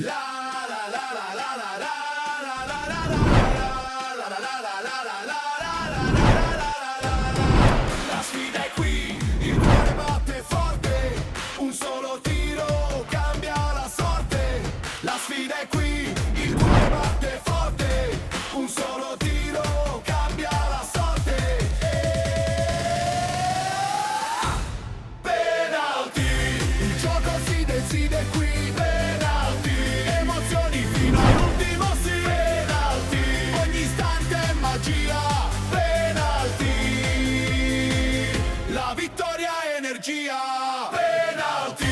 La sfida è qui, il cuore batte forte, un solo tiro cambia la sorte. La sfida è qui, il cuore batte forte, un solo tiro cambia la sorte. Penalty, il gioco si decide qui. Penalty, emozioni fino all'ultimo sì. Penalty, ogni istante è magia. Penalty, la vittoria è energia. Penalty.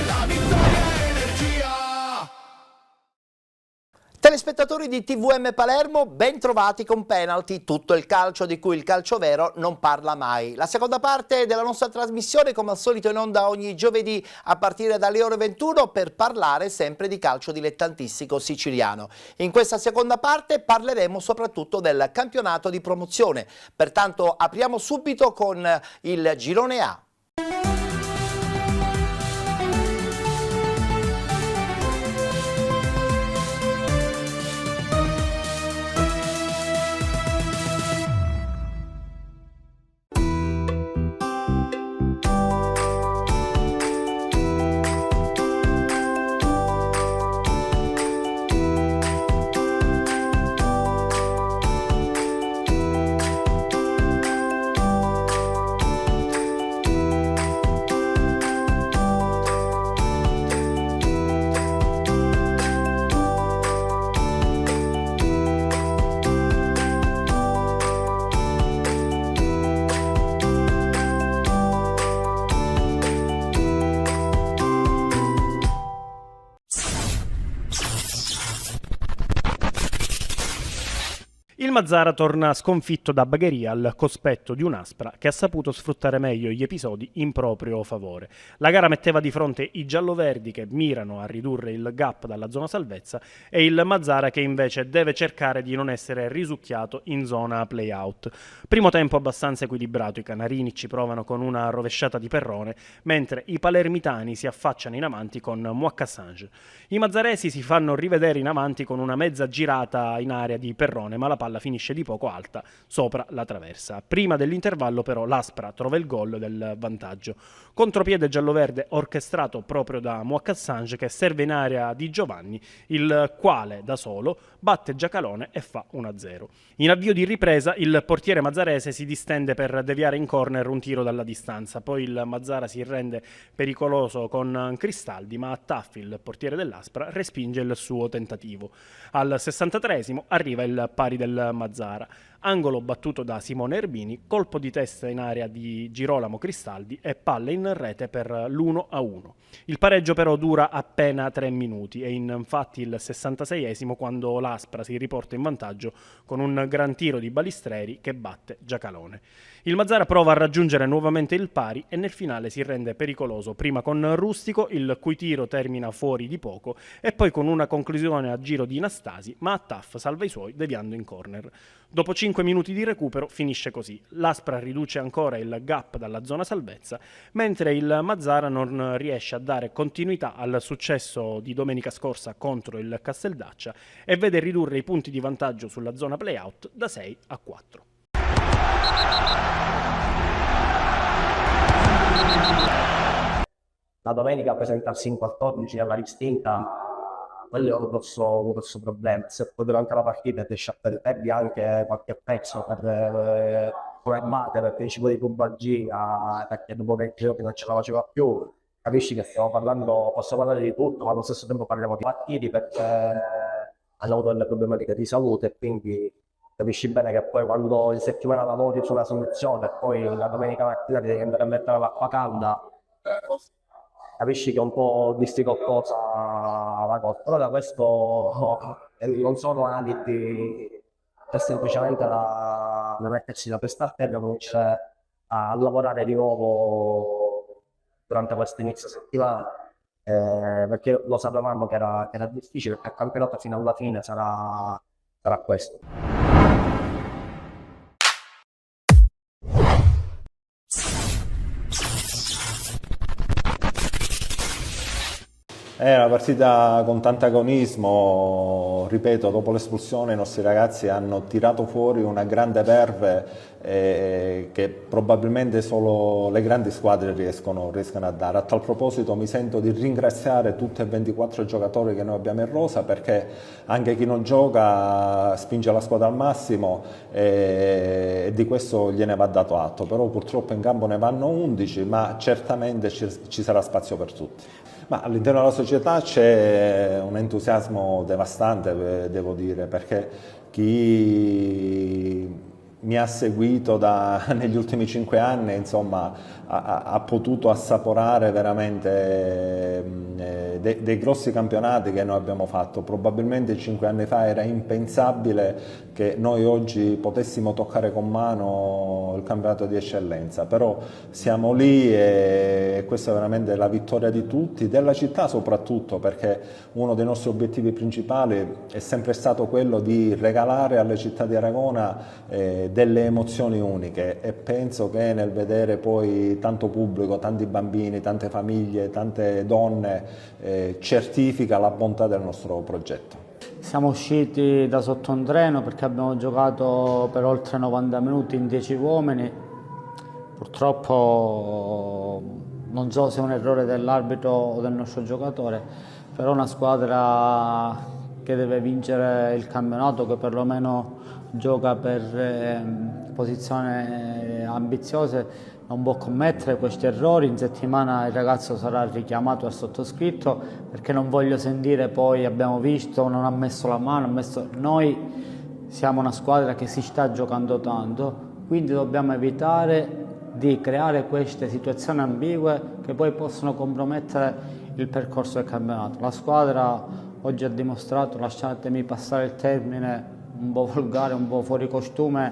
La vittoria è energia. Telespettatori di TVM Palermo, ben trovati con Penalty, tutto il calcio di cui il calcio vero non parla mai. La seconda parte della nostra trasmissione, come al solito in onda ogni giovedì a partire dalle ore 21, per parlare sempre di calcio dilettantistico siciliano. In questa seconda parte parleremo soprattutto del campionato di promozione, pertanto apriamo subito con il girone A. Il Mazzara torna sconfitto da Bagheria al cospetto di un'Aspra che ha saputo sfruttare meglio gli episodi in proprio favore. La gara metteva di fronte i gialloverdi che mirano a ridurre il gap dalla zona salvezza e il Mazzara che invece deve cercare di non essere risucchiato in zona play-out. Primo tempo abbastanza equilibrato, i canarini ci provano con una rovesciata di Perrone, mentre i palermitani si affacciano in avanti con Mouakassange. I mazzaresi si fanno rivedere in avanti con una mezza girata in aria di Perrone, ma la palla finisce di poco alta sopra la traversa. Prima dell'intervallo però l'Aspra trova il gol del vantaggio. Contropiede gialloverde orchestrato proprio da Mouakassange che serve in area di Giovanni, il quale da solo batte Giacalone e fa 1-0. In avvio di ripresa il portiere mazzarese si distende per deviare in corner un tiro dalla distanza, poi il Mazzara si rende pericoloso con Cristaldi, ma Taffi, il portiere dell'Aspra, respinge il suo tentativo. Al 63esimo arriva il pari del Mazzara. Angolo battuto da Simone Erbini, colpo di testa in area di Girolamo Cristaldi e palle in rete per l'1-1. Il pareggio però dura appena 3 minuti e infatti il 66esimo quando l'Aspra si riporta in vantaggio con un gran tiro di Balistreri che batte Giacalone. Il Mazzara prova a raggiungere nuovamente il pari e nel finale si rende pericoloso, prima con Rustico, il cui tiro termina fuori di poco, e poi con una conclusione a giro di Nastasi, ma Attaf salva i suoi deviando in corner. Dopo 5 minuti di recupero finisce così. L'Aspra riduce ancora il gap dalla zona salvezza, mentre il Mazzara non riesce a dare continuità al successo di domenica scorsa contro il Casteldaccia e vede ridurre i punti di vantaggio sulla zona play-out da 6 a 4. La domenica presentarsi in 14 alla ristinta, quello è un grosso problema. Se poi durante la partita riesci a perdervi anche qualche pezzo per battere, perché ci vuole pubalgia, perché dopo 20 giorni non ce la faceva più, capisci che stiamo parlando, posso parlare di tutto, ma allo stesso tempo parliamo di partiti perché hanno avuto delle problematiche di salute e quindi capisci bene che poi quando in settimana lavori sulla soluzione e poi la domenica mattina ti devi andare a mettere l'acqua calda, capisci che è un po' difficoltosa la cosa. Allora questo non sono alibi, è semplicemente da mettersi da testa a terra e cominciare a lavorare di nuovo durante questo inizio settimana, perché lo sapevamo che era difficile, perché il campionato fino alla fine sarà sarà questo. È una partita con tanto agonismo, ripeto, dopo l'espulsione i nostri ragazzi hanno tirato fuori una grande verve che probabilmente solo le grandi squadre riescono a dare. A tal proposito mi sento di ringraziare tutti e 24 i giocatori che noi abbiamo in rosa, perché anche chi non gioca spinge la squadra al massimo e di questo gliene va dato atto, però purtroppo in campo ne vanno 11, ma certamente ci sarà spazio per tutti. Ma all'interno della società c'è un entusiasmo devastante, devo dire, perché chi mi ha seguito negli ultimi 5 anni, insomma, ha potuto assaporare veramente dei grossi campionati che noi abbiamo fatto. Probabilmente 5 anni fa era impensabile che noi oggi potessimo toccare con mano il campionato di eccellenza, però siamo lì e questa è veramente la vittoria di tutti, della città soprattutto, perché uno dei nostri obiettivi principali è sempre stato quello di regalare alle città di Aragona delle emozioni uniche, e penso che nel vedere poi tanto pubblico, tanti bambini, tante famiglie, tante donne, certifica la bontà del nostro progetto. Siamo usciti da sotto un treno perché abbiamo giocato per oltre 90 minuti in 10 uomini. Purtroppo non so se è un errore dell'arbitro o del nostro giocatore, però una squadra che deve vincere il campionato, che perlomeno gioca per posizioni ambiziose, non può commettere questi errori. In settimana il ragazzo sarà richiamato al sottoscritto, perché non voglio sentire poi abbiamo visto, non ha messo la mano, Noi siamo una squadra che si sta giocando tanto, quindi dobbiamo evitare di creare queste situazioni ambigue che poi possono compromettere il percorso del campionato. La squadra oggi ha dimostrato, lasciatemi passare il termine un po' volgare, un po' fuori costume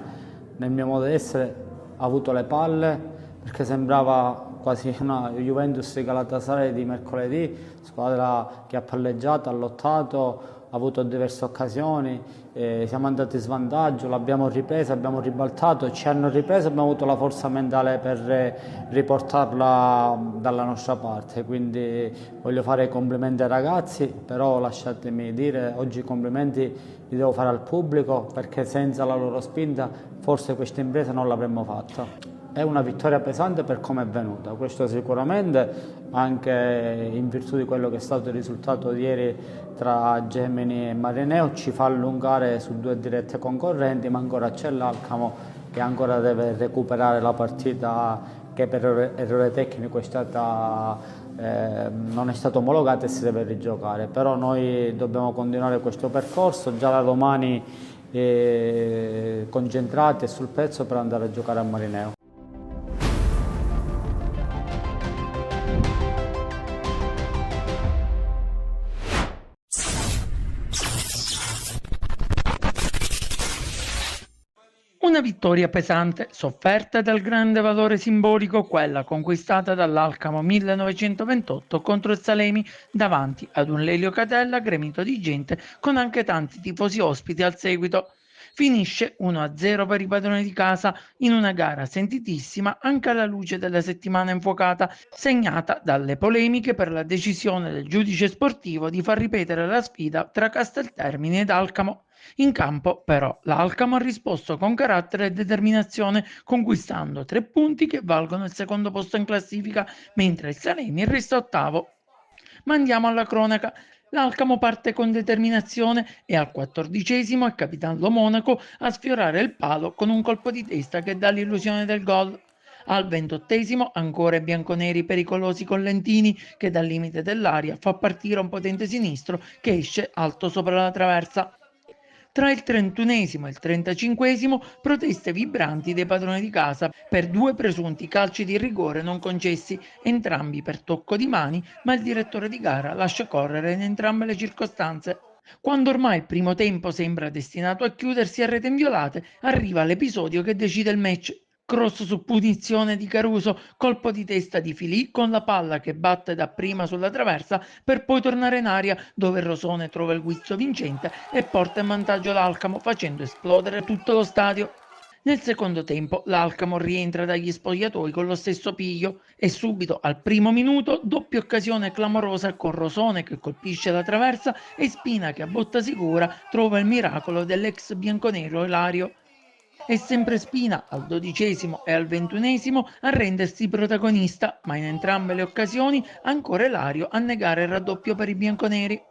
nel mio modo di essere, ha avuto le palle, perché sembrava quasi una Juventus Galatasaray di mercoledì, squadra che ha palleggiato, ha lottato, ha avuto diverse occasioni, siamo andati in svantaggio, l'abbiamo ripresa, abbiamo ribaltato, ci hanno ripreso, abbiamo avuto la forza mentale per riportarla dalla nostra parte, quindi voglio fare i complimenti ai ragazzi, però lasciatemi dire, oggi i complimenti li devo fare al pubblico, perché senza la loro spinta forse questa impresa non l'avremmo fatta. È una vittoria pesante per come è venuta, questo sicuramente, anche in virtù di quello che è stato il risultato di ieri tra Gemini e Marineo, ci fa allungare su 2 dirette concorrenti, ma ancora c'è l'Alcamo che ancora deve recuperare la partita che per errore tecnico non è stata omologata e si deve rigiocare. Però noi dobbiamo continuare questo percorso, già da domani concentrati e sul pezzo per andare a giocare a Marineo. Una vittoria pesante, sofferta e dal grande valore simbolico, quella conquistata dall'Alcamo 1928 contro il Salemi davanti ad un Lelio Catella gremito di gente, con anche tanti tifosi ospiti al seguito. Finisce 1-0 per i padroni di casa in una gara sentitissima anche alla luce della settimana infuocata, segnata dalle polemiche per la decisione del giudice sportivo di far ripetere la sfida tra Casteltermini ed Alcamo. In campo, però, l'Alcamo ha risposto con carattere e determinazione, conquistando 3 punti che valgono il secondo posto in classifica, mentre il Salemi resta ottavo. Ma andiamo alla cronaca. L'Alcamo parte con determinazione e al 14° è Capitan Monaco a sfiorare il palo con un colpo di testa che dà l'illusione del gol. Al 28° ancora i bianconeri pericolosi con Lentini che dal limite dell'aria fa partire un potente sinistro che esce alto sopra la traversa. Tra il 31° e il 35° proteste vibranti dei padroni di casa per 2 presunti calci di rigore non concessi, entrambi per tocco di mani, ma il direttore di gara lascia correre in entrambe le circostanze. Quando ormai il primo tempo sembra destinato a chiudersi a rete inviolate, arriva l'episodio che decide il match. Cross su punizione di Caruso, colpo di testa di Filì con la palla che batte dapprima sulla traversa per poi tornare in aria dove Rosone trova il guizzo vincente e porta in vantaggio l'Alcamo facendo esplodere tutto lo stadio. Nel secondo tempo l'Alcamo rientra dagli spogliatoi con lo stesso piglio e subito al primo minuto doppia occasione clamorosa con Rosone che colpisce la traversa e Spina che a botta sicura trova il miracolo dell'ex bianconero Ilario. È sempre Spina al 12° e al 21° a rendersi protagonista, ma in entrambe le occasioni ancora Ilario a negare il raddoppio per i bianconeri.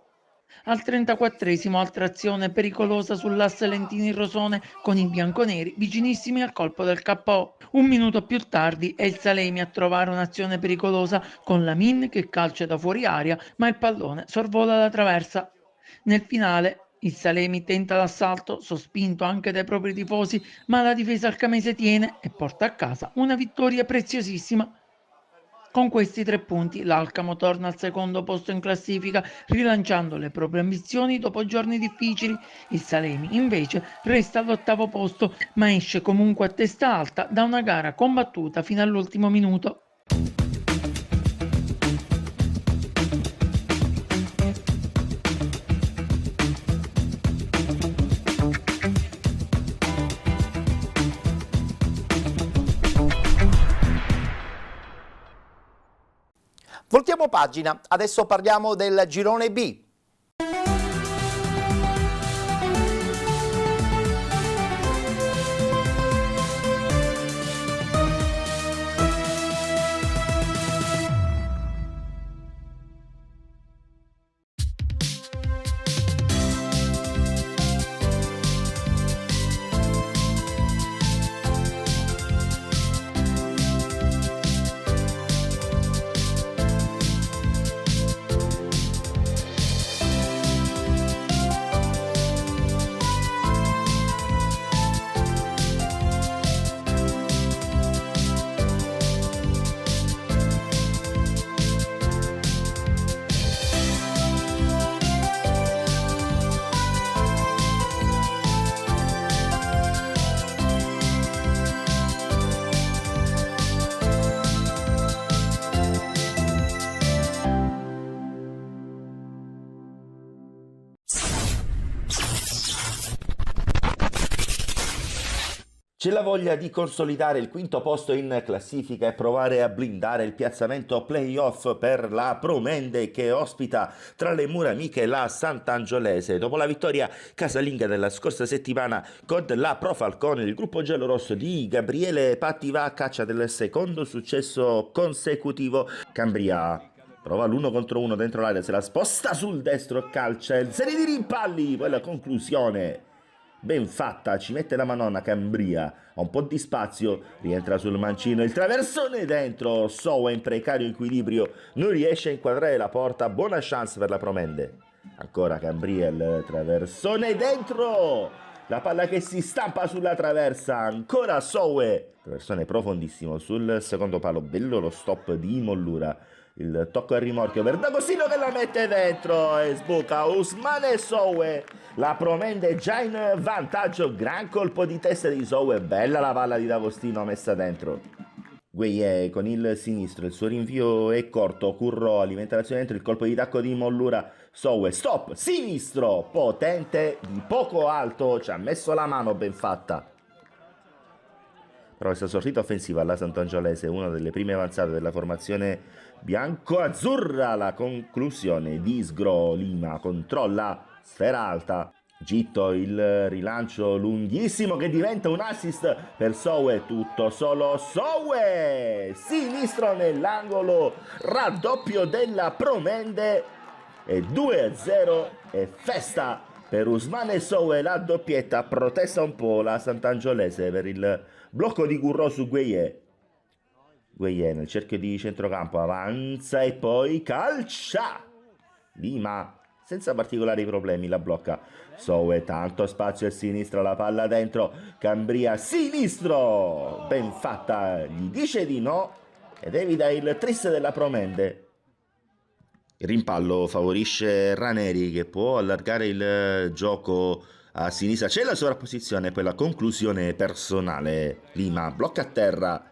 Al 34° altra azione pericolosa sull'asse Lentini-Rosone con i bianconeri vicinissimi al colpo del KO. Un minuto più tardi è il Salemi a trovare un'azione pericolosa con Lamin che calcia da fuori aria, ma il pallone sorvola la traversa. Nel finale il Salemi tenta l'assalto, sospinto anche dai propri tifosi, ma la difesa alcamese tiene e porta a casa una vittoria preziosissima. Con questi 3 punti l'Alcamo torna al secondo posto in classifica, rilanciando le proprie ambizioni dopo giorni difficili. Il Salemi invece resta all'8° posto, ma esce comunque a testa alta da una gara combattuta fino all'ultimo minuto. Voltiamo pagina, adesso parliamo del girone B. C'è la voglia di consolidare il quinto posto in classifica e provare a blindare il piazzamento playoff per la Promende che ospita tra le mura amiche la Sant'Angiolese. Dopo la vittoria casalinga della scorsa settimana con la Pro Falcone, il gruppo giallorosso di Gabriele Patti va a caccia del secondo successo consecutivo. Cambria prova l'1 contro 1 dentro l'area, se la sposta sul destro, calcia il serie di rimpalli, poi la conclusione ben fatta, ci mette la manonna Cambria, ha un po' di spazio, rientra sul mancino, il traversone dentro, Sowe in precario equilibrio, non riesce a inquadrare la porta, buona chance per la Promende. Ancora Cambria, il traversone dentro, la palla che si stampa sulla traversa, ancora Sowe, traversone profondissimo sul secondo palo, bello lo stop di Mollura. Il tocco al rimorchio per D'Agostino che la mette dentro e sbuca Ousmane Sowe. La Promende già in vantaggio, gran colpo di testa di Sowe, bella la palla di D'Agostino messa dentro. Gueye con il sinistro, il suo rinvio è corto, Curro alimenta l'azione dentro, il colpo di tacco di Mollura, Sowe, stop, sinistro, potente, di poco alto, ci ha messo la mano ben fatta. Però questa sortita offensiva alla Sant'Angiolese, una delle prime avanzate della formazione bianco-azzurra, la conclusione di Sgro, Lima controlla, sfera alta, Gitto il rilancio lunghissimo che diventa un assist per Sowe, tutto solo Sowe, sinistro nell'angolo, raddoppio della Promende e 2-0 e festa per Ousmane Sowe, la doppietta, protesta un po' la Sant'Angiolese per il blocco di Curro su Gueye. Gueye nel cerchio di centrocampo avanza e poi calcia. Lima senza particolari problemi la blocca. Sowe, tanto spazio a sinistra, la palla dentro. Cambria sinistro, ben fatta, gli dice di no ed evita il tris della Promende. Il rimpallo favorisce Raneri che può allargare il gioco a sinistra c'è la sovrapposizione e poi la conclusione personale. Lima blocca a terra.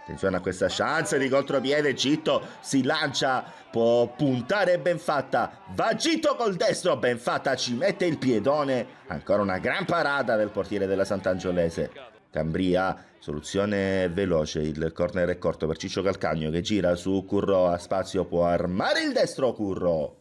Attenzione a questa chance di contropiede, Gitto si lancia, può puntare, ben fatta, va Gitto col destro, ben fatta, ci mette il piedone, ancora una gran parata del portiere della Sant'Angiolese. Cambria, soluzione veloce, il corner è corto per Ciccio Calcagno che gira su Curro, a spazio può armare il destro Curro.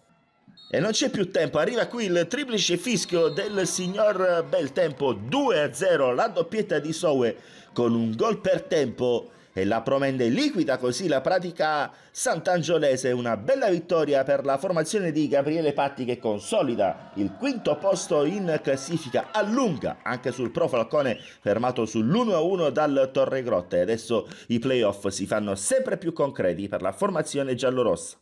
E non c'è più tempo, arriva qui il triplice fischio del signor Beltempo, 2-0, la doppietta di Sowe con un gol per tempo. E la Promende liquida così la pratica Sant'Angiolese, una bella vittoria per la formazione di Gabriele Patti che consolida il quinto posto in classifica, allunga anche sul Pro Falcone fermato sull'1-1 dal Torregrotte. Adesso i playoff si fanno sempre più concreti per la formazione giallorossa.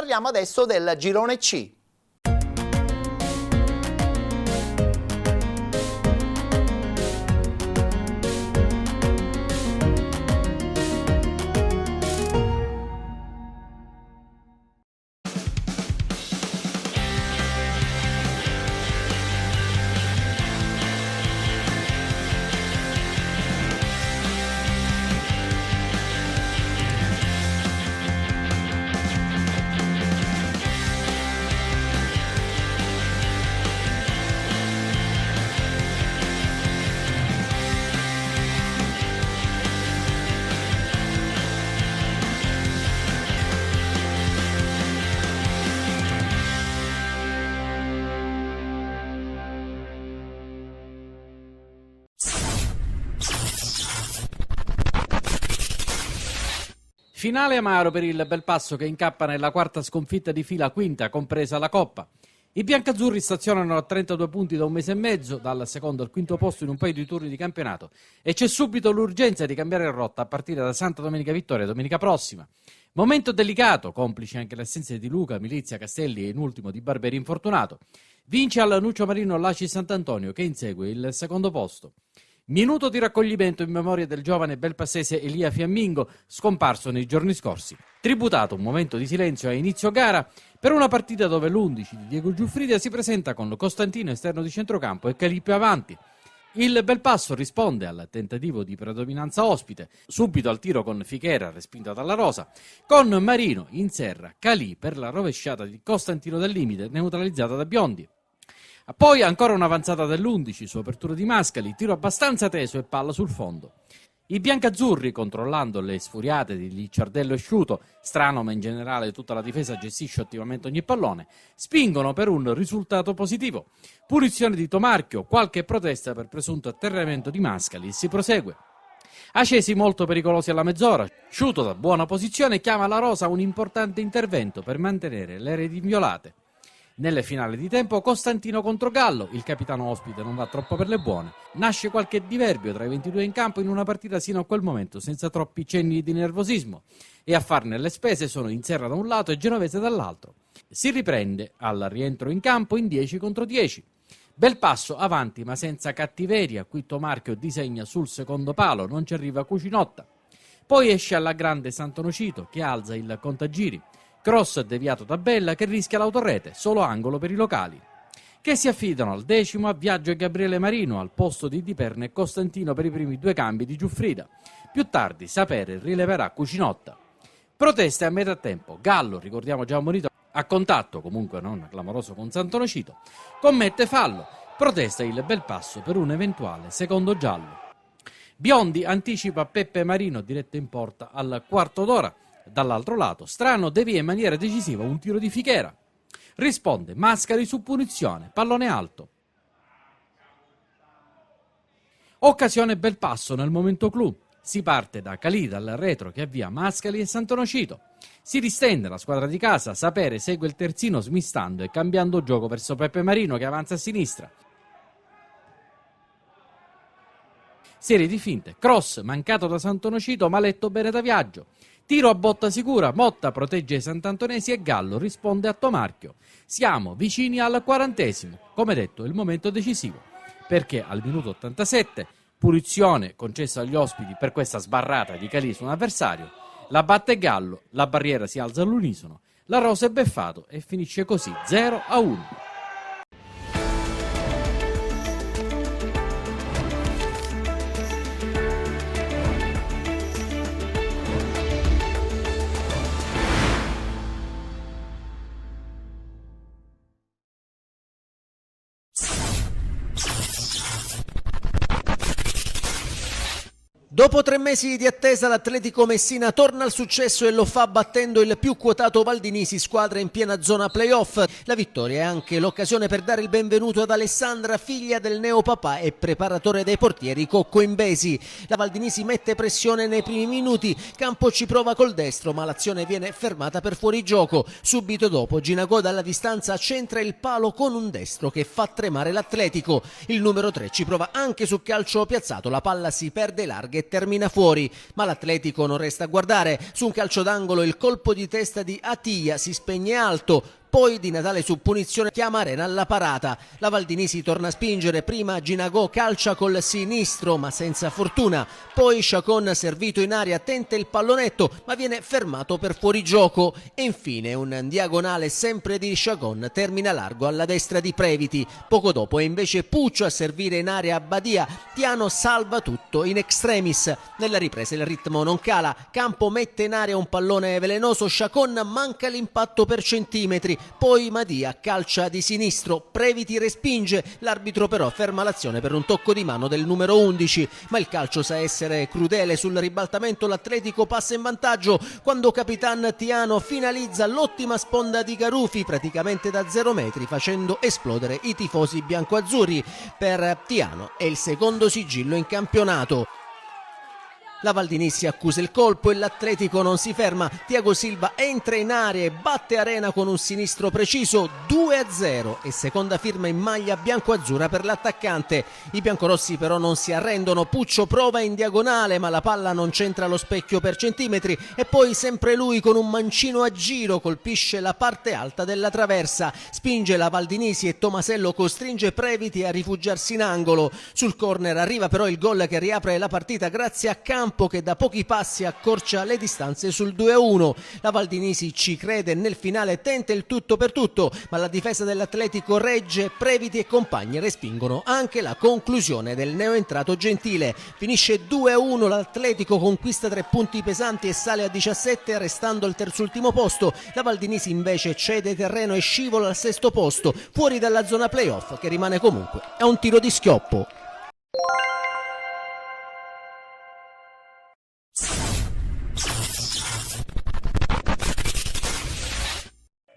Parliamo adesso del girone C. Finale amaro per il Belpasso che incappa nella quarta sconfitta di fila, quinta compresa la Coppa. I biancazzurri stazionano a 32 punti da un mese e mezzo, dal secondo al quinto posto in un paio di turni di campionato, e c'è subito l'urgenza di cambiare rotta a partire da Santa Domenica Vittoria domenica prossima. Momento delicato, complice anche l'assenza di Luca, Milizia, Castelli e in ultimo di Barberi infortunato. Vince al Nuccio Marino l'Aci Sant'Antonio che insegue il secondo posto. Minuto di raccoglimento in memoria del giovane belpassese Elia Fiammingo, scomparso nei giorni scorsi. Tributato un momento di silenzio a inizio gara per una partita dove l'11 di Diego Giuffrida si presenta con Costantino esterno di centrocampo e Calì più avanti. Il Belpasso risponde al tentativo di predominanza ospite, subito al tiro con Fichera respinta dalla Rosa, con Marino in serra, Calì per la rovesciata di Costantino dal limite neutralizzata da Biondi. Poi ancora un'avanzata dell'11 su apertura di Mascali, tiro abbastanza teso e palla sul fondo. I biancazzurri, controllando le sfuriate di Licciardello e Sciuto, strano ma in generale tutta la difesa gestisce ottimamente ogni pallone, spingono per un risultato positivo. Punizione di Tomarchio, qualche protesta per presunto atterramento di Mascali e si prosegue. Accesi molto pericolosi alla mezz'ora, Sciuto da buona posizione chiama la Rosa a un importante intervento per mantenere le reti inviolate. Nelle finali di tempo Costantino contro Gallo, il capitano ospite non va troppo per le buone, nasce qualche diverbio tra i 22 in campo in una partita sino a quel momento senza troppi cenni di nervosismo e a farne le spese sono in serra da un lato e Genovese dall'altro. Si riprende al rientro in campo in 10 contro 10. Belpasso avanti ma senza cattiveria, qui Tomarchio disegna sul secondo palo, non ci arriva Cucinotta. Poi esce alla grande Sant'Onofrio che alza il contagiri. Cross deviato da Bella che rischia l'autorete, solo angolo per i locali. Che si affidano al decimo a Viaggio e Gabriele Marino al posto di Di Perna e Costantino per i primi due cambi di Giuffrida. Più tardi Sapere rileverà Cucinotta. Proteste a metà tempo. Gallo, ricordiamo già ammonito a contatto, comunque non clamoroso con Sant'Onofrio, commette fallo. Protesta il Belpasso per un eventuale secondo giallo. Biondi anticipa Peppe Marino diretto in porta al quarto d'ora. Dall'altro lato, Strano devia in maniera decisiva un tiro di Fichera. Risponde Mascali su punizione, pallone alto. Occasione Belpasso nel momento clou. Si parte da Calì dal retro che avvia Mascali e Sant'Onofrio. Si distende la squadra di casa, Sapere segue il terzino smistando e cambiando gioco verso Peppe Marino che avanza a sinistra. Serie di finte, cross mancato da Sant'Onofrio ma letto bene da Viaggio. Tiro a botta sicura, Motta protegge i Sant'Antonesi e Gallo risponde a Tomarchio. Siamo vicini al 40°, come detto è il momento decisivo, perché al minuto 87, punizione concessa agli ospiti per questa sbarrata di Calì su un avversario, la batte Gallo, la barriera si alza all'unisono, la Rosa è beffato e finisce così 0-1. Dopo 3 mesi di attesa l'Atletico Messina torna al successo e lo fa battendo il più quotato Valdinisi, squadra in piena zona playoff. La vittoria è anche l'occasione per dare il benvenuto ad Alessandra, figlia del neopapà e preparatore dei portieri Cocco Imbesi. La Valdinisi mette pressione nei primi minuti, Campo ci prova col destro ma l'azione viene fermata per fuorigioco. Subito dopo Ginagò dalla distanza centra il palo con un destro che fa tremare l'Atletico. Il numero 3 ci prova anche su calcio piazzato, la palla si perde larga e e termina fuori, ma l'Atletico non resta a guardare. Su un calcio d'angolo il colpo di testa di Attia si spegne alto. Poi Di Natale su punizione chiama Arena alla parata. La Valdinisi torna a spingere, prima Ginagò calcia col sinistro ma senza fortuna. Poi Chacon servito in aria tenta il pallonetto ma viene fermato per fuorigioco. E infine un diagonale sempre di Chacon termina largo alla destra di Previti. Poco dopo è invece Puccio a servire in aria a Badia. Tiano salva tutto in extremis. Nella ripresa il ritmo non cala. Campo mette in aria un pallone velenoso. Chacon manca l'impatto per centimetri. Poi Madia calcia di sinistro, Previti respinge, l'arbitro però ferma l'azione per un tocco di mano del numero 11, ma il calcio sa essere crudele. Sul ribaltamento l'Atletico passa in vantaggio quando Capitan Tiano finalizza l'ottima sponda di Garufi praticamente da 0 metri, facendo esplodere i tifosi biancoazzurri. Per Tiano è il secondo sigillo in campionato. La Valdinisi accusa il colpo e l'Atletico non si ferma. Thiago Silva entra in area e batte Arena con un sinistro preciso, 2-0 e seconda firma in maglia biancoazzurra per l'attaccante. I biancorossi però non si arrendono. Puccio prova in diagonale ma la palla non centra lo specchio per centimetri e poi sempre lui con un mancino a giro colpisce la parte alta della traversa. Spinge la Valdinisi e Tomasello costringe Previti a rifugiarsi in angolo. Sul corner arriva però il gol che riapre la partita grazie a Campo che da pochi passi accorcia le distanze sul 2-1. La Valdinisi ci crede nel finale, tenta il tutto per tutto, ma la difesa dell'Atletico regge, Previti e compagni respingono anche la conclusione del neoentrato Gentile. Finisce 2-1, l'Atletico conquista 3 punti pesanti e sale a 17 restando al terzultimo posto. La Valdinisi invece cede terreno e scivola al sesto posto, fuori dalla zona playoff che rimane comunque a un tiro di schioppo.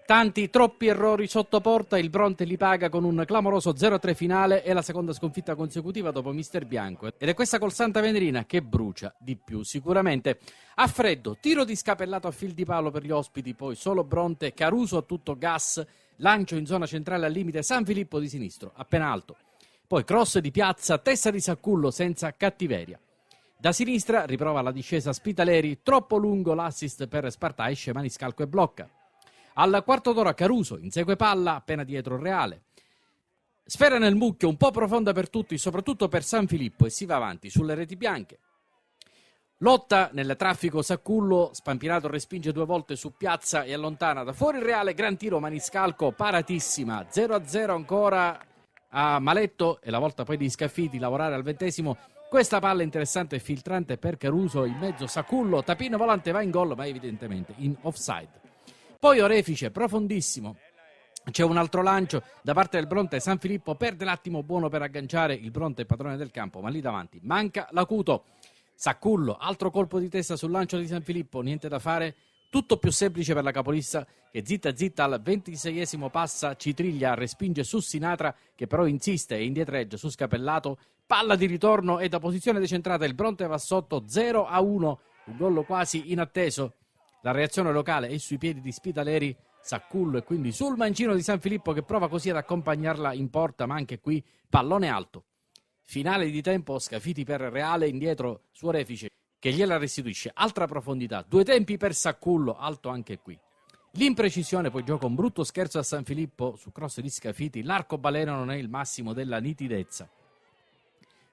Tanti, troppi errori sotto porta, il Bronte li paga con un clamoroso 0-3 finale e la seconda sconfitta consecutiva dopo Mister Bianco. Ed è questa col Santa Venerina che brucia di più sicuramente. A freddo, tiro di scapellato a fil di palo per gli ospiti, poi solo Bronte, Caruso a tutto gas, lancio in zona centrale al limite, San Filippo di sinistro, appena alto. Poi cross di piazza, testa di Saccullo senza cattiveria. Da sinistra riprova la discesa Spitaleri, troppo lungo l'assist per Spartà, esce Maniscalco e blocca. Al quarto d'ora Caruso insegue palla appena dietro il Reale. Sfera nel mucchio un po' profonda per tutti, soprattutto per San Filippo, e si va avanti sulle reti bianche. Lotta nel traffico Saccullo, Spampinato respinge 2 volte su piazza e allontana da fuori il Reale, gran tiro Maniscalco, paratissima, 0-0 ancora a Maletto e la volta poi di Scaffiti, lavorare al 20°. Questa palla interessante e filtrante per Caruso, in mezzo Saccullo, tapino volante va in gol ma evidentemente in offside. Poi Orefice, profondissimo, c'è un altro lancio da parte del Bronte, San Filippo perde l'attimo buono per agganciare, il Bronte è padrone del campo ma lì davanti manca l'acuto. Saccullo, altro colpo di testa sul lancio di San Filippo, niente da fare, tutto più semplice per la capolista che zitta zitta al 26° passa Citriglia, respinge su Sinatra che però insiste e indietreggia su Scapellato, palla di ritorno e da posizione decentrata il Bronte va sotto 0-1, un gol quasi inatteso. La reazione locale è sui piedi di Spitaleri, Saccullo e quindi sul mancino di San Filippo che prova così ad accompagnarla in porta, ma anche qui pallone alto. Finale di tempo, Scafiti per Reale, indietro su Orefice che gliela restituisce, altra profondità, 2 tempi per Saccullo, alto anche qui. L'imprecisione, poi gioca un brutto scherzo a San Filippo su cross di Scafiti, l'arcobaleno non è il massimo della nitidezza.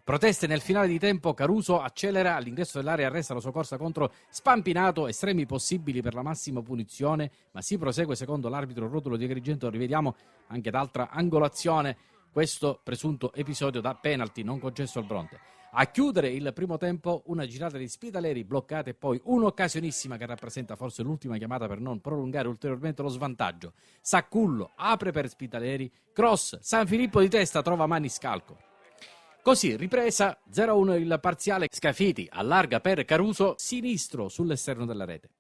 Proteste nel finale di tempo, Caruso accelera all'ingresso dell'area, arresta la sua corsa contro Spampinato, estremi possibili per la massima punizione, ma si prosegue secondo l'arbitro Rotulo di Agrigento, rivediamo anche d'altra angolazione questo presunto episodio da penalty non concesso al Bronte. A chiudere il primo tempo una girata di Spitaleri bloccata e poi un'occasionissima che rappresenta forse l'ultima chiamata per non prolungare ulteriormente lo svantaggio. Saccullo apre per Spitaleri, cross, San Filippo di testa trova Maniscalco. Così, ripresa, 0-1 il parziale, Scafiti allarga per Caruso, sinistro sull'esterno della rete.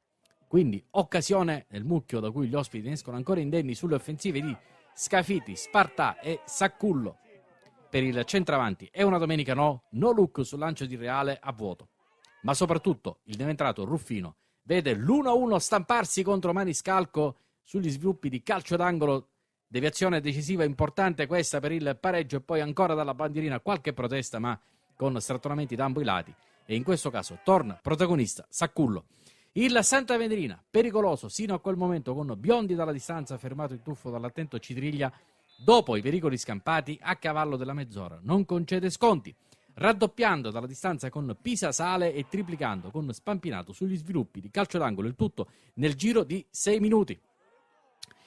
Quindi occasione nel mucchio da cui gli ospiti ne escono ancora indenni sulle offensive di Scafiti, Spartà e Saccullo. Per il centravanti è una domenica no look sul lancio di Reale a vuoto. Ma soprattutto il neoentrato Ruffino vede l'1-1 stamparsi contro Maniscalco sugli sviluppi di calcio d'angolo. Deviazione decisiva importante questa per il pareggio e poi ancora dalla bandierina qualche protesta ma con strattonamenti da ambo i lati. e in questo caso torna protagonista Saccullo. Il Santa Vendrina, pericoloso sino a quel momento con Biondi dalla distanza fermato in tuffo dall'attento Citriglia, dopo i pericoli scampati a cavallo della mezz'ora, non concede sconti, raddoppiando dalla distanza con Pisa Sale e triplicando con Spampinato sugli sviluppi di calcio d'angolo, il tutto nel giro di 6 minuti.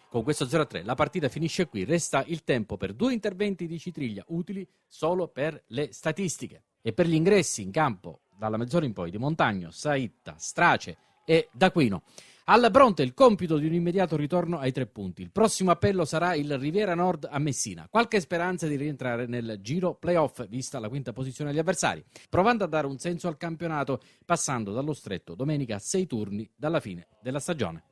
Con questo 0-3 la partita finisce qui, resta il tempo per 2 interventi di Citriglia utili solo per le statistiche e per gli ingressi in campo dalla mezz'ora in poi di Montagno, Saitta, Strace e D'Aquino. Al Bronte il compito di un immediato ritorno ai 3 punti. Il prossimo appello sarà il Riviera Nord a Messina. Qualche speranza di rientrare nel giro playoff, vista la quinta posizione degli avversari, provando a dare un senso al campionato, passando dallo stretto domenica a 6 turni dalla fine della stagione.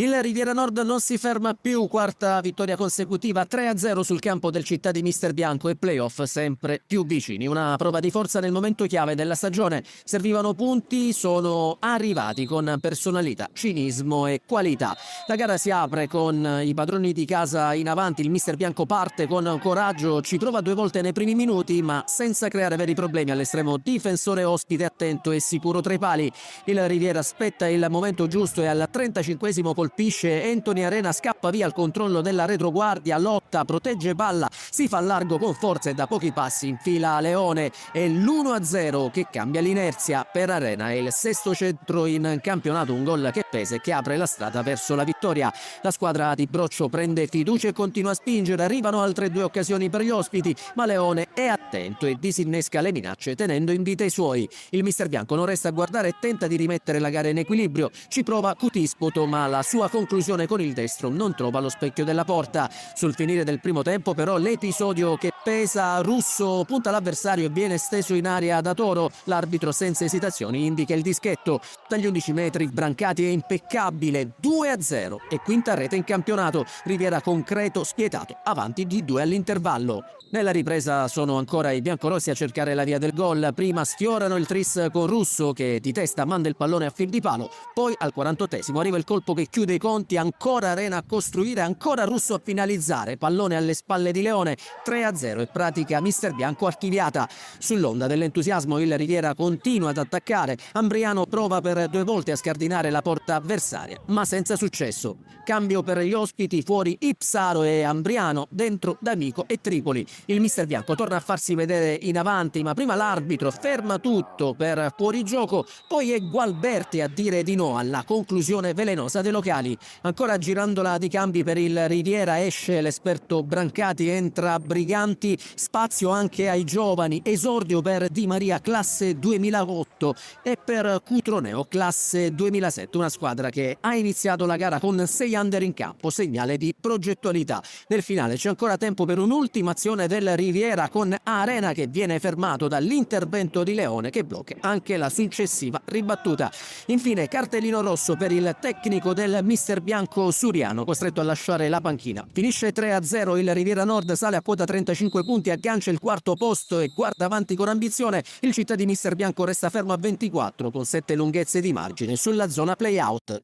Il Riviera Nord non si ferma più, quarta vittoria consecutiva, 3-0 sul campo del Città di Mister Bianco e playoff sempre più vicini. Una prova di forza nel momento chiave della stagione, servivano punti, sono arrivati con personalità, cinismo e qualità. La gara si apre con i padroni di casa in avanti, il Mister Bianco parte con coraggio, ci prova 2 volte nei primi minuti ma senza creare veri problemi all'estremo difensore ospite attento e sicuro tra i pali. Il Riviera aspetta il momento giusto e al 35esimo colpisce Anthony Arena, scappa via al controllo della retroguardia, lotta, protegge palla, si fa largo con forza e da pochi passi infila Leone. È l'1-0 che cambia l'inerzia per Arena, è il 6° centro in campionato, un gol che pesa e che apre la strada verso la vittoria. La squadra di Broccio prende fiducia e continua a spingere, arrivano altre 2 occasioni per gli ospiti ma Leone è attento e disinnesca le minacce tenendo in vita i suoi. Il Mister Bianco non resta a guardare e tenta di rimettere la gara in equilibrio, ci prova Cutispoto ma la sua conclusione con il destro non trova lo specchio della porta. Sul finire del primo tempo però l'episodio che pesa, Russo punta l'avversario e viene steso in area da Toro, l'arbitro senza esitazioni indica il dischetto. Dagli 11 metri Brancati è impeccabile, 2-0 e quinta rete in campionato, Riviera concreto, spietato, avanti di 2 all'intervallo. Nella ripresa sono ancora i biancorossi a cercare la via del gol, prima sfiorano il tris con Russo che di testa manda il pallone a fil di palo, poi al 48esimo arriva il colpo che chiude i conti, ancora Arena a costruire, ancora Russo a finalizzare, pallone alle spalle di Leone, 3-0 e pratica Mister Bianco archiviata. Sull'onda dell'entusiasmo il Riviera continua ad attaccare, Ambriano prova per 2 volte a scardinare la porta avversaria ma senza successo. Cambio per gli ospiti, fuori Ipsaro e Ambriano, dentro D'Amico e Tripoli. Il Mister Bianco torna a farsi vedere in avanti ma prima l'arbitro ferma tutto per fuorigioco, poi è Gualberti a dire di no alla conclusione velenosa dei locali. Ancora girandola di cambi per il Riviera esce l'esperto Brancati, entra Briganti, spazio anche ai giovani, esordio per Di Maria classe 2008 e per Cutroneo classe 2007, una squadra che ha iniziato la gara con 6 under in campo, segnale di progettualità. Nel finale c'è ancora tempo per un'ultima azione del Riviera con Arena che viene fermato dall'intervento di Leone che blocca anche la successiva ribattuta. Infine cartellino rosso per il tecnico del Mister Bianco Suriano, costretto a lasciare la panchina. Finisce 3-0, il Riviera Nord sale a quota 35 punti, aggancia il 4° posto e guarda avanti con ambizione. Il Città di Mister Bianco resta fermo a 24 con 7 lunghezze di margine sulla zona play-out.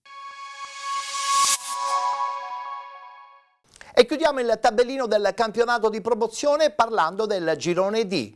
E chiudiamo il tabellino del campionato di promozione parlando del girone D.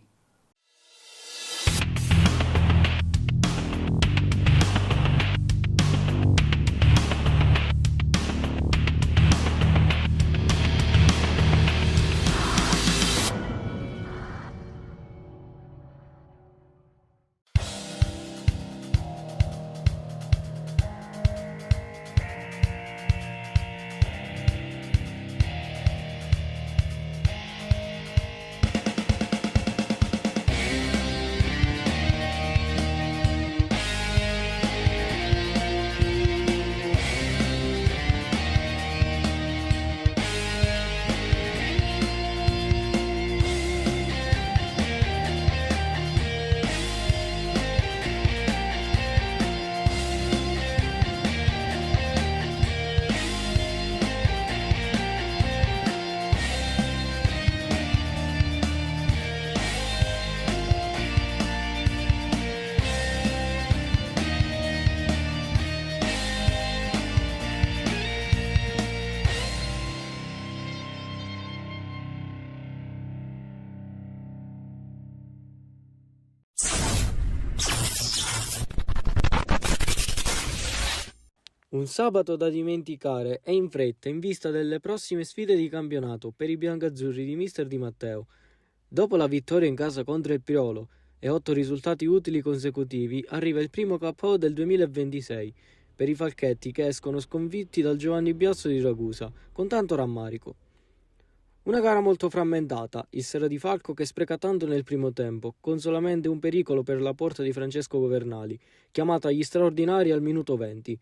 Un sabato da dimenticare e in fretta in vista delle prossime sfide di campionato per i biancazzurri di Mister Di Matteo. Dopo la vittoria in casa contro il Priolo e 8 risultati utili consecutivi, arriva il primo KO del 2026 per i falchetti che escono sconfitti dal Giovanni Biasso di Ragusa, con tanto rammarico. Una gara molto frammentata, il Serra di Falco che spreca tanto nel primo tempo, con solamente un pericolo per la porta di Francesco Governali, chiamato agli straordinari al minuto 20.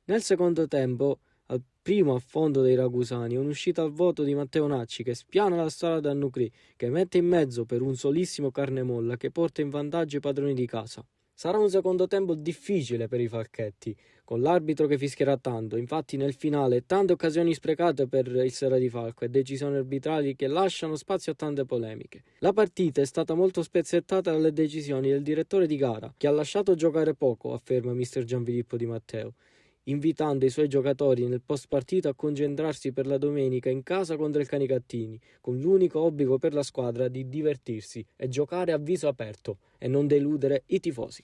Nel secondo tempo, al primo affondo dei ragusani, un'uscita al vuoto di Matteo Nacci che spiana la strada da Nucri, che mette in mezzo per un solissimo Carnemolla che porta in vantaggio i padroni di casa. Sarà un secondo tempo difficile per i falchetti, con l'arbitro che fischierà tanto. Infatti nel finale tante occasioni sprecate per il Serra di Falco e decisioni arbitrali che lasciano spazio a tante polemiche. La partita è stata molto spezzettata dalle decisioni del direttore di gara, che ha lasciato giocare poco, afferma mister Gianfilippo Di Matteo, invitando i suoi giocatori nel post partita a concentrarsi per la domenica in casa contro il Canicattini, con l'unico obbligo per la squadra di divertirsi e giocare a viso aperto e non deludere i tifosi.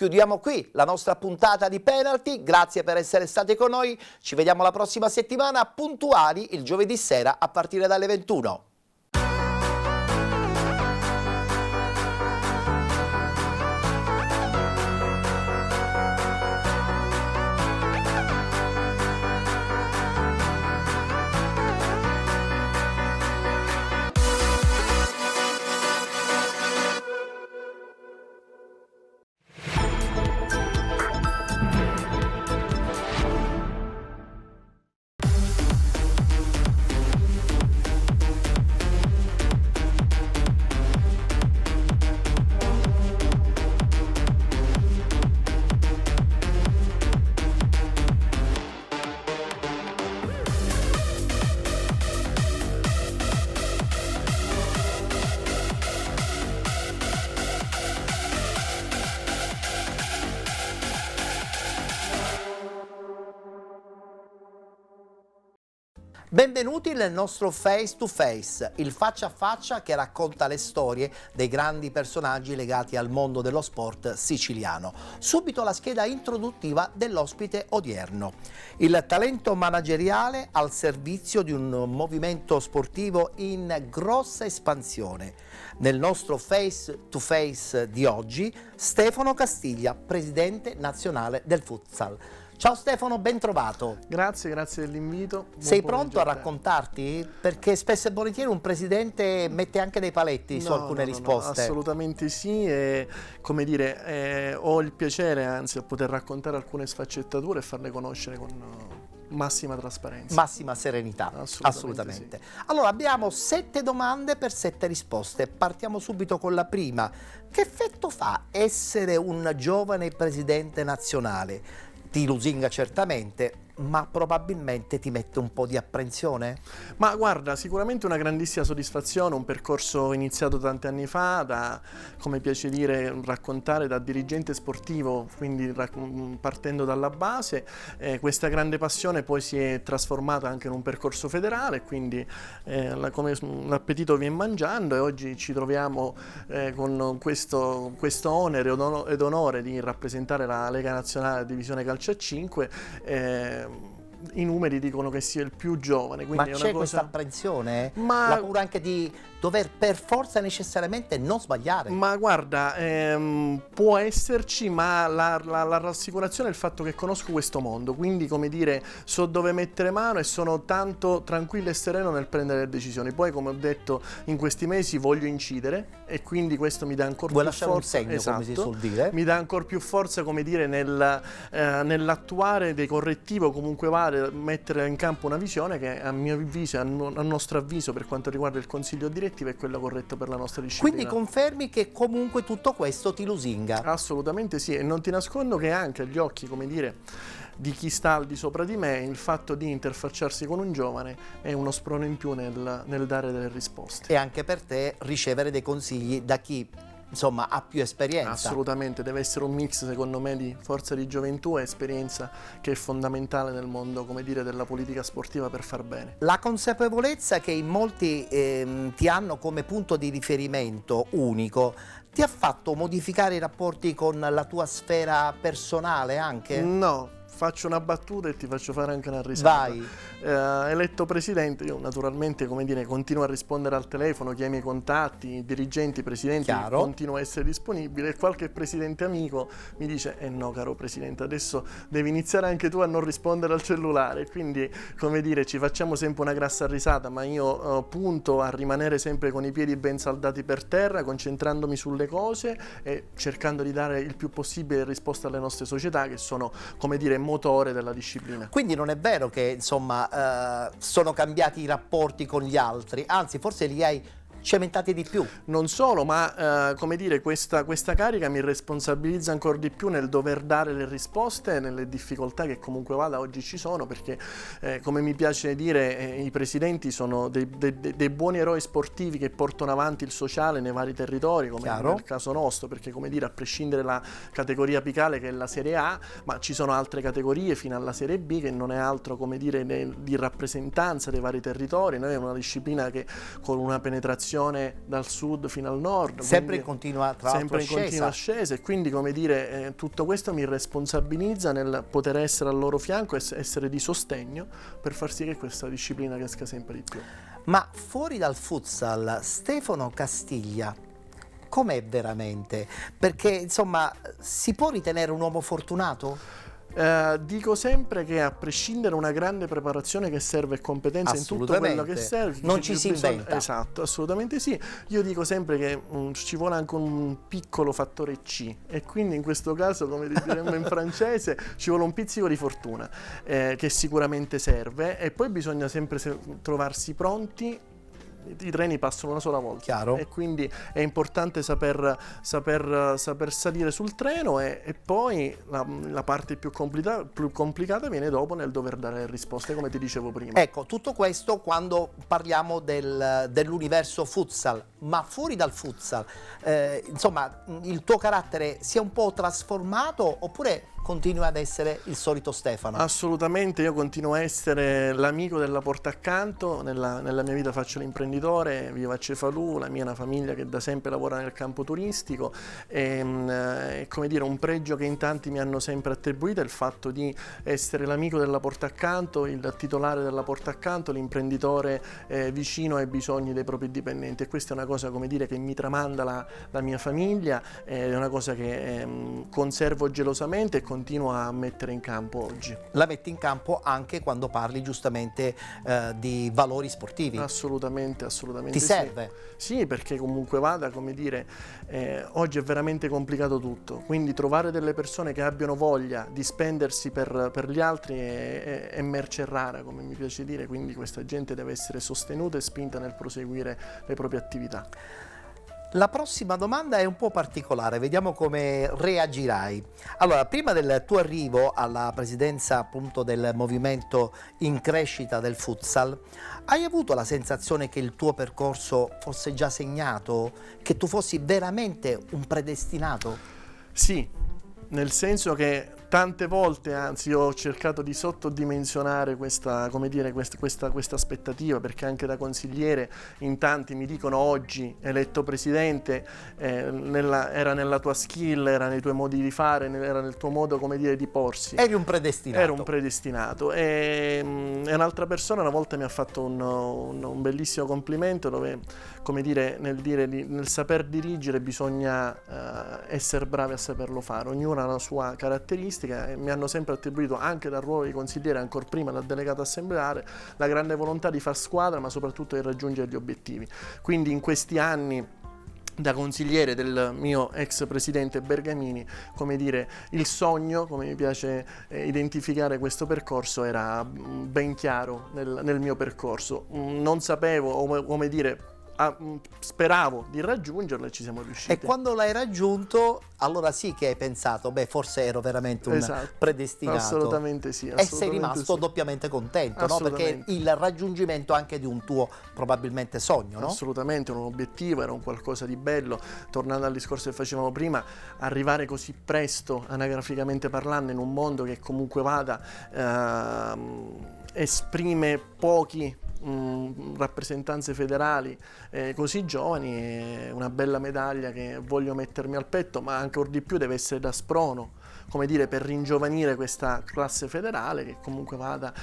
Chiudiamo qui la nostra puntata di Penalty, grazie per essere stati con noi, ci vediamo la prossima settimana puntuali il giovedì sera a partire dalle 21. Benvenuti nel nostro Face to Face, il faccia a faccia che racconta le storie dei grandi personaggi legati al mondo dello sport siciliano. Subito la scheda introduttiva dell'ospite odierno. Il talento manageriale al servizio di un movimento sportivo in grossa espansione. Nel nostro Face to Face di oggi, Stefano Castiglia, presidente nazionale del futsal. Ciao Stefano, ben trovato. Grazie dell'invito. Sei pronto a raccontarti? Perché spesso e volentieri un presidente mette anche dei paletti su alcune risposte. Assolutamente sì, e come dire, ho il piacere anzi a poter raccontare alcune sfaccettature e farle conoscere con massima trasparenza. Massima serenità, assolutamente. Sì. Allora abbiamo 7 domande per 7 risposte. Partiamo subito con la prima. Che effetto fa essere un giovane presidente nazionale? Ti lusinga certamente, ma probabilmente ti mette un po' di apprensione? Ma guarda, sicuramente una grandissima soddisfazione, un percorso iniziato tanti anni fa, da, come piace dire, raccontare da dirigente sportivo, quindi partendo dalla base, questa grande passione poi si è trasformata anche in un percorso federale, quindi come l'appetito viene mangiando e oggi ci troviamo con questo onere ed onore di rappresentare la Lega Nazionale Divisione Calcio a 5. I numeri dicono che sia il più giovane. Ma c'è questa apprensione? La paura anche di dover per forza necessariamente non sbagliare? Ma guarda, può esserci, ma la rassicurazione è il fatto che conosco questo mondo, quindi come dire, so dove mettere mano e sono tanto tranquillo e sereno nel prendere le decisioni. Poi come ho detto in questi mesi voglio incidere e quindi questo mi dà ancora più forza. Un segno, come si suol dire? Mi dà ancora più forza, come dire, nell'attuare dei correttivi o comunque mettere in campo una visione che a mio avviso, a nostro avviso per quanto riguarda il consiglio direttivo è quello corretto per la nostra disciplina. Quindi confermi che comunque tutto questo ti lusinga? Assolutamente sì, e non ti nascondo che anche agli occhi, come dire, di chi sta al di sopra di me, il fatto di interfacciarsi con un giovane è uno sprone in più nel dare delle risposte. E anche per te ricevere dei consigli da chi insomma ha più esperienza. Assolutamente, deve essere un mix secondo me di forza di gioventù e esperienza che è fondamentale nel mondo, come dire, della politica sportiva per far bene. La consapevolezza che in molti ti hanno come punto di riferimento unico ti ha fatto modificare i rapporti con la tua sfera personale anche? No. Faccio una battuta e ti faccio fare anche una risata. Vai. Eletto presidente, io naturalmente, come dire, continuo a rispondere al telefono, chi ha i miei contatti, dirigenti, presidenti, continuo a essere disponibile e qualche presidente amico mi dice no caro presidente, adesso devi iniziare anche tu a non rispondere al cellulare, quindi come dire ci facciamo sempre una grassa risata, ma io punto a rimanere sempre con i piedi ben saldati per terra, concentrandomi sulle cose e cercando di dare il più possibile risposta alle nostre società che sono, come dire, motore della disciplina. Quindi non è vero che insomma sono cambiati i rapporti con gli altri, anzi forse li hai cementati di più. Non solo, ma come dire, questa carica mi responsabilizza ancora di più nel dover dare le risposte nelle difficoltà che comunque vada oggi ci sono, perché come mi piace dire i presidenti sono dei buoni eroi sportivi che portano avanti il sociale nei vari territori, come nel caso nostro, perché come dire, a prescindere dalla categoria apicale che è la Serie A, ma ci sono altre categorie fino alla Serie B che non è altro, come dire, di rappresentanza dei vari territori. Noi è una disciplina che con una penetrazione dal sud fino al nord, sempre in continua ascesa, e quindi come dire tutto questo mi responsabilizza nel poter essere al loro fianco e essere di sostegno per far sì che questa disciplina cresca sempre di più. Ma fuori dal futsal, Stefano Castiglia com'è veramente? Perché insomma si può ritenere un uomo fortunato? Dico sempre che a prescindere da una grande preparazione che serve e competenza in tutto quello che serve, non ci si inventa. Esatto, assolutamente sì. Io dico sempre che ci vuole anche un piccolo fattore C e quindi in questo caso, come diremmo in francese, ci vuole un pizzico di fortuna che sicuramente serve, e poi bisogna sempre trovarsi pronti. I treni passano una sola volta e quindi è importante saper salire sul treno e poi la parte più complicata viene dopo nel dover dare risposte, come ti dicevo prima. Ecco, tutto questo quando parliamo dell'universo futsal, ma fuori dal futsal, insomma, il tuo carattere si è un po' trasformato oppure continui ad essere il solito Stefano. Assolutamente, io continuo a essere l'amico della porta accanto, nella mia vita faccio l'imprenditore, vivo a Cefalù, la mia è una famiglia che da sempre lavora nel campo turistico e come dire, un pregio che in tanti mi hanno sempre attribuito è il fatto di essere l'amico della porta accanto, il titolare della porta accanto, l'imprenditore vicino ai bisogni dei propri dipendenti, e questa è una cosa, come dire, che mi tramanda la mia famiglia, è una cosa che conservo gelosamente e continuo a mettere in campo oggi. La metti in campo anche quando parli giustamente di valori sportivi. Assolutamente, assolutamente. Ti serve? Sì, perché comunque vada, come dire, oggi è veramente complicato tutto, quindi trovare delle persone che abbiano voglia di spendersi per gli altri è merce rara, come mi piace dire, quindi questa gente deve essere sostenuta e spinta nel proseguire le proprie attività. La prossima domanda è un po' particolare, vediamo come reagirai. Allora, prima del tuo arrivo alla presidenza appunto del movimento in crescita del futsal, hai avuto la sensazione che il tuo percorso fosse già segnato, che tu fossi veramente un predestinato? Sì, nel senso che tante volte, anzi, ho cercato di sottodimensionare questa, come dire, questa aspettativa, perché anche da consigliere in tanti mi dicono oggi, eletto presidente, era nella tua skill, era nei tuoi modi di fare, era nel tuo modo, come dire, di porsi. Eri un predestinato. Ero un predestinato. E un'altra persona una volta mi ha fatto un bellissimo complimento dove, come dire, nel saper dirigere bisogna essere bravi a saperlo fare. Ognuno ha la sua caratteristica. E mi hanno sempre attribuito, anche dal ruolo di consigliere, ancora prima dal delegato assembleare, la grande volontà di far squadra, ma soprattutto di raggiungere gli obiettivi. Quindi in questi anni da consigliere del mio ex presidente Bergamini, come dire, il sogno, come mi piace identificare questo percorso, era ben chiaro nel mio percorso. Non sapevo, come dire, speravo di raggiungerlo e ci siamo riusciti. E quando l'hai raggiunto, allora sì che hai pensato, beh, forse ero veramente un predestinato. Assolutamente sì. E sei rimasto doppiamente contento, no? Perché il raggiungimento anche di un tuo probabilmente sogno, no? Assolutamente, un obiettivo, era un qualcosa di bello. Tornando al discorso che facevamo prima, arrivare così presto, anagraficamente parlando, in un mondo che comunque vada esprime pochi rappresentanze federali così giovani, è una bella medaglia che voglio mettermi al petto, ma ancora di più deve essere da sprono, come dire, per ringiovanire questa classe federale che comunque vada,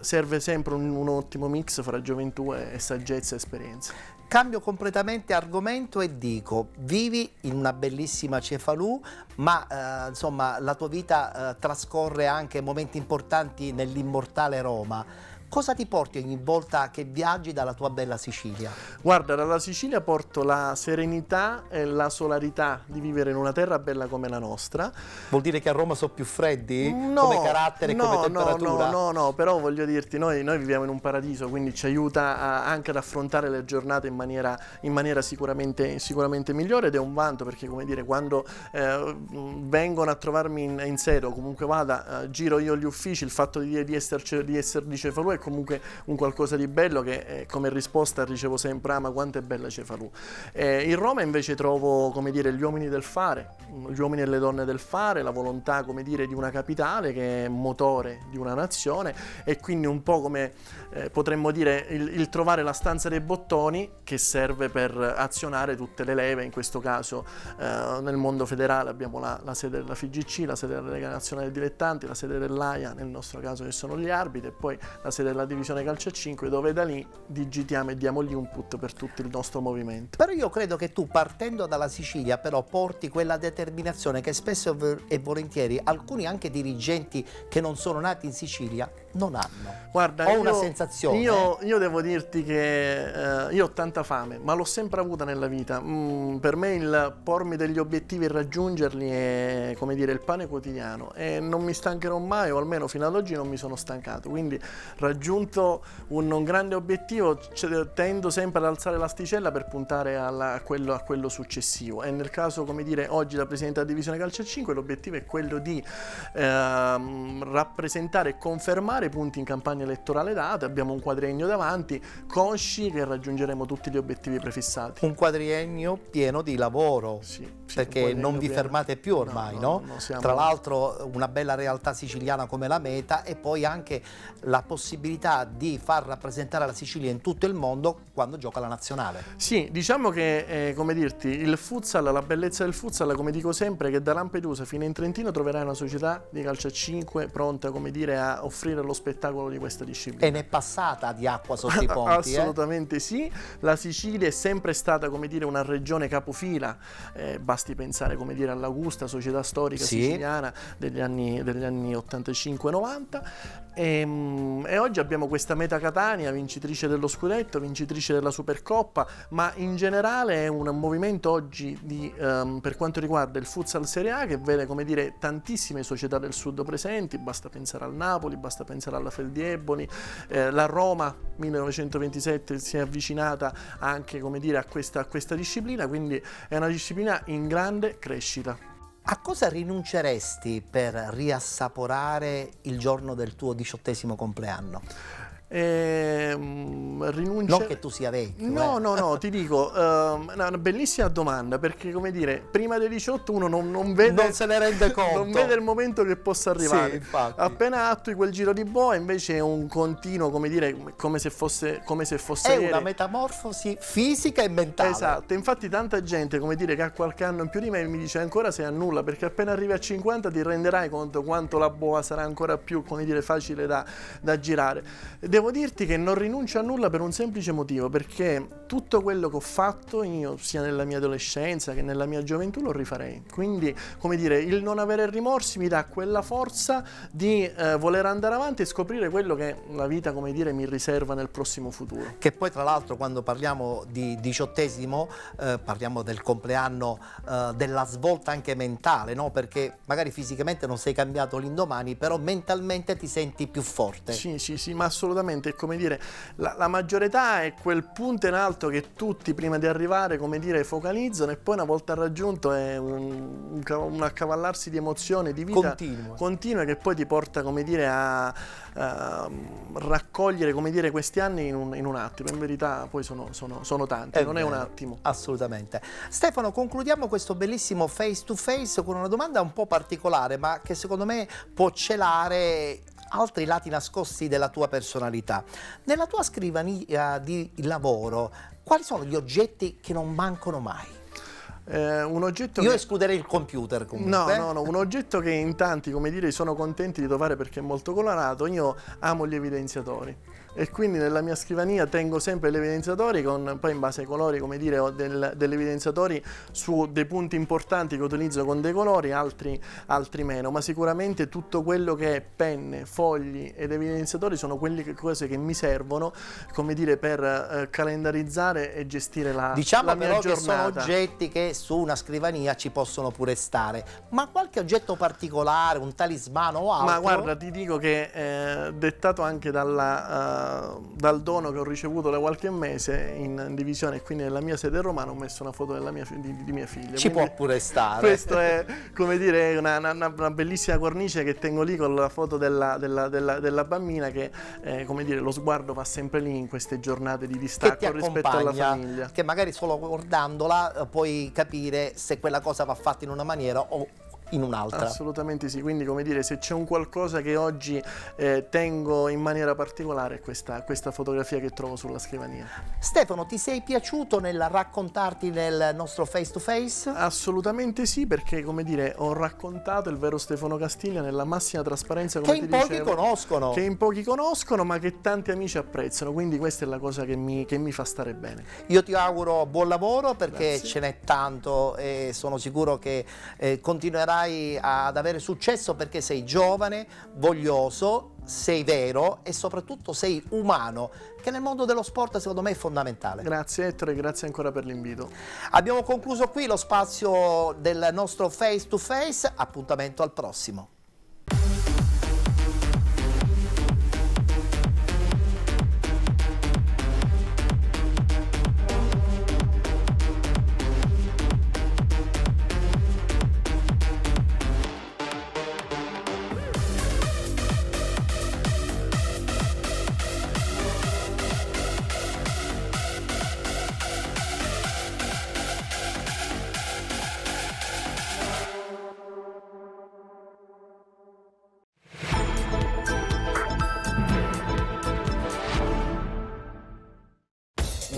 serve sempre un ottimo mix fra gioventù e saggezza e esperienza. Cambio completamente argomento e dico, vivi in una bellissima Cefalù, ma insomma la tua vita trascorre anche momenti importanti nell'immortale Roma. Cosa ti porti ogni volta che viaggi dalla tua bella Sicilia? Guarda, dalla Sicilia porto la serenità e la solarità di vivere in una terra bella come la nostra. Vuol dire che a Roma sono più freddi? Come carattere e come temperatura? No, però voglio dirti, noi viviamo in un paradiso, quindi ci aiuta anche ad affrontare le giornate in maniera sicuramente migliore, ed è un vanto perché, come dire, quando vengono a trovarmi in sede o comunque vada, giro io gli uffici, il fatto di essere di Cefalù è comunque un qualcosa di bello che come risposta ricevo sempre: ma quanto è bella Cefalù. In Roma invece trovo, come dire, gli uomini del fare, gli uomini e le donne del fare, la volontà, come dire, di una capitale che è motore di una nazione, e quindi un po' come potremmo dire il trovare la stanza dei bottoni che serve per azionare tutte le leve. In questo caso nel mondo federale abbiamo la sede della FIGC, la sede della Lega Nazionale dei Dilettanti, la sede dell'AIA, nel nostro caso che sono gli arbitri, e poi la sede della divisione calcio a 5, dove da lì digitiamo e diamo l'input per tutto il nostro movimento. Però io credo che tu, partendo dalla Sicilia, però porti quella determinazione che spesso e volentieri alcuni anche dirigenti che non sono nati in Sicilia non hanno. Guarda, ho una sensazione. Io devo dirti che io ho tanta fame, ma l'ho sempre avuta nella vita. Per me il pormi degli obiettivi e raggiungerli è, come dire, il pane quotidiano, e non mi stancherò mai, o almeno fino ad oggi non mi sono stancato. Quindi, raggiunto un grande obiettivo, tendo sempre ad alzare l'asticella per puntare a quello successivo. E nel caso, come dire, oggi da presidente della divisione calcio a 5, l'obiettivo è quello di rappresentare e confermare fare punti in campagna elettorale data, abbiamo un quadriennio davanti, consci che raggiungeremo tutti gli obiettivi prefissati. Un quadriennio pieno di lavoro, perché non vi fermate più ormai, no? Tra l'altro una bella realtà siciliana come la Meta, e poi anche la possibilità di far rappresentare la Sicilia in tutto il mondo quando gioca la nazionale. Sì, diciamo che, come dirti, il futsal, la bellezza del futsal, come dico sempre, che da Lampedusa fino in Trentino troverai una società di calcio a 5 pronta, come dire, a offrire lo spettacolo di questa disciplina. E n'è passata di acqua sotto i ponti. Assolutamente sì, la Sicilia è sempre stata, come dire, una regione capofila, basti pensare, come dire, all'Augusta, società storica siciliana degli anni 85-90, e oggi abbiamo questa Meta Catania, vincitrice dello scudetto, vincitrice della Supercoppa, ma in generale è un movimento oggi per quanto riguarda il futsal Serie A che vede, come dire, tantissime società del sud presenti, basta pensare al Napoli, basta pensare alla Feldieboli, la Roma 1927 si è avvicinata anche, come dire, a questa disciplina, quindi è una disciplina in grande crescita. A cosa rinunceresti per riassaporare il giorno del tuo 18° compleanno? Non che tu sia vecchio. No, ti dico, una bellissima domanda, perché, come dire, prima dei 18 uno non vede, non se ne rende conto, non vede il momento che possa arrivare. Sì, infatti. Appena attui quel giro di boa, invece è un continuo, come dire, come se fosse è una metamorfosi fisica e mentale. Esatto, infatti tanta gente, come dire, che ha qualche anno in più di me mi dice ancora sei a nulla, perché appena arrivi a 50 ti renderai conto quanto la boa sarà ancora più, come dire, facile da girare. Devo dirti che non rinuncio a nulla per un semplice motivo, perché tutto quello che ho fatto io, sia nella mia adolescenza che nella mia gioventù, lo rifarei. Quindi, come dire, il non avere rimorsi mi dà quella forza di voler andare avanti e scoprire quello che la vita, come dire, mi riserva nel prossimo futuro. Che poi, tra l'altro, quando parliamo di 18°, parliamo del compleanno, della svolta anche mentale, no? Perché magari fisicamente non sei cambiato l'indomani, però mentalmente ti senti più forte. Sì, ma assolutamente. È, come dire, la maggiore età è quel punto in alto che tutti prima di arrivare, come dire, focalizzano, e poi una volta raggiunto è un accavallarsi di emozioni, di vita continua, che poi ti porta, come dire, a raccogliere, come dire, questi anni in un attimo. In verità poi sono tanti, non è un attimo. Assolutamente. Stefano, concludiamo questo bellissimo face to face con una domanda un po' particolare, ma che secondo me può celare altri lati nascosti della tua personalità. Nella tua scrivania di lavoro, quali sono gli oggetti che non mancano mai? Un oggetto Io escluderei il computer comunque. No, un oggetto che in tanti, come dire, sono contenti di trovare perché è molto colorato. Io amo gli evidenziatori e quindi nella mia scrivania tengo sempre gli evidenziatori, poi in base ai colori, come dire, ho degli evidenziatori su dei punti importanti che utilizzo con dei colori, altri meno, ma sicuramente tutto quello che è penne, fogli ed evidenziatori sono cose che mi servono, come dire, per calendarizzare e gestire la mia giornata. Diciamo che sono oggetti che su una scrivania ci possono pure stare, ma qualche oggetto particolare, un talismano o altro? Ma guarda, ti dico che dettato anche dal dono che ho ricevuto da qualche mese in divisione, e quindi nella mia sede romana ho messo una foto di mia figlia. Ci quindi può pure stare. Questo è, come dire, una bellissima cornice che tengo lì con la foto della bambina che, come dire, lo sguardo va sempre lì in queste giornate di distacco rispetto alla famiglia. Che magari solo guardandola puoi capire se quella cosa va fatta in una maniera o in un'altra. Assolutamente sì, quindi, come dire, se c'è un qualcosa che oggi tengo in maniera particolare è questa fotografia che trovo sulla scrivania. Stefano, ti sei piaciuto nel raccontarti nel nostro face to face? Assolutamente sì, perché, come dire, ho raccontato il vero Stefano Castiglia nella massima trasparenza, come che in pochi conoscono. Che in pochi conoscono, ma che tanti amici apprezzano, quindi questa è la cosa che mi fa stare bene. Io ti auguro buon lavoro, perché Grazie. ce n'è tanto e sono sicuro che continuerai ad avere successo, perché sei giovane, voglioso, sei vero e soprattutto sei umano, che nel mondo dello sport secondo me è fondamentale. Grazie Ettore, grazie ancora per l'invito. Abbiamo concluso qui lo spazio del nostro face to face, appuntamento al prossimo.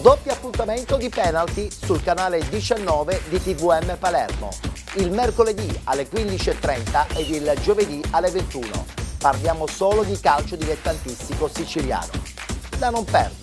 doppio appuntamento di penalty sul canale 19 di TVM Palermo, il mercoledì alle 15:30 ed il giovedì alle 21. Parliamo solo di calcio dilettantistico siciliano. Da non perdere.